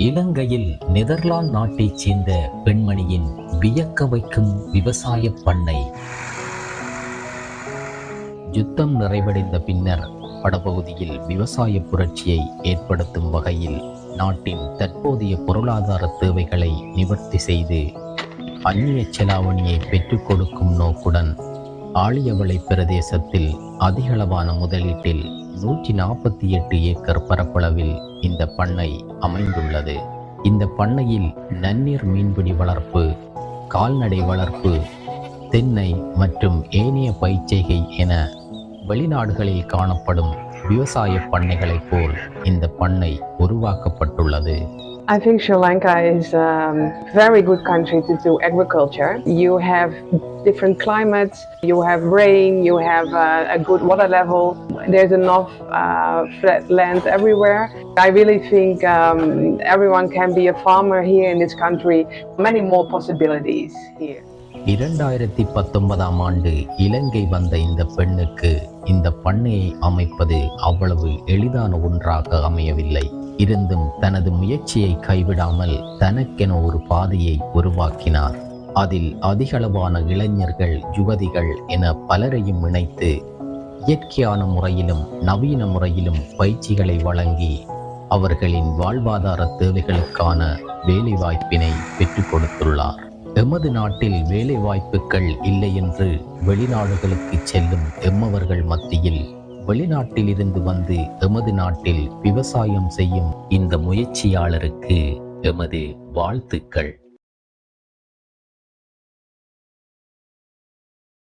இலங்கையில் நெதர்லாந்து நாட்டைச் சேர்ந்த பெண்மணியின் வியக்க வைக்கும் விவசாய பண்ணை. யுத்தம் நிறைவடைந்த பின்னர் வடபகுதியில் விவசாய புரட்சியை ஏற்படுத்தும் வகையில் நாட்டின் தற்போதைய பொருளாதார தேவைகளை நிவர்த்தி செய்து அந்நிய செலாவணியை பெற்றுக் கொடுக்கும் நோக்குடன் ஆழியவளை பிரதேசத்தில் அதிகளவான முதலீட்டில் 148 ஏக்கர் பரப்பளவில் இந்த பண்ணை அமைந்துள்ளது. இந்த பண்ணையில் நன்னீர் மீன்பிடி வளர்ப்பு, கால்நடை வளர்ப்பு, தென்னை மற்றும் ஏனைய பயிர்ச்செய்கை என வெளிநாடுகளில் காணப்படும் விவசாய பண்ணைகளைப் போல் இந்த பண்ணை உருவாக்கப்பட்டுள்ளது. I think Sri Lanka is a very good country to do agriculture. You have different climates, you have rain, you have a good water level. There's enough flat land everywhere. I really think everyone can be a farmer here in this country. Many more possibilities here. 2019ஆம் ஆண்டு இலங்கை வந்த இந்த பெண்ணுக்கு இந்த பண்ணையை அமைப்பது அவ்வளவு எளிதான ஒன்றாக அமையவில்லை. இருந்தும் தனது முயற்சியை கைவிடாமல் தனக்கென ஒரு பாதையை உருவாக்கினார். அதில் அதிகளவான இளைஞர்கள், யுவதிகள் என பலரையும் இணைத்து இயற்கையான முறையிலும் நவீன முறையிலும் பயிற்சிகளை வழங்கி அவர்களின் வாழ்வாதார தேவைகளுக்கான வேலைவாய்ப்பினை பெற்றுக் கொடுத்துள்ளார். எமது நாட்டில் வேலை வாய்ப்புகள் இல்லை என்று வெளிநாடுகளுக்கு செல்லும் எம்மவர்கள் மத்தியில் வெளிநாட்டில் இருந்து வந்து எமது நாட்டில் விவசாயம் செய்யும் இந்த முயற்சியாளருக்கு எமது வாழ்த்துக்கள்.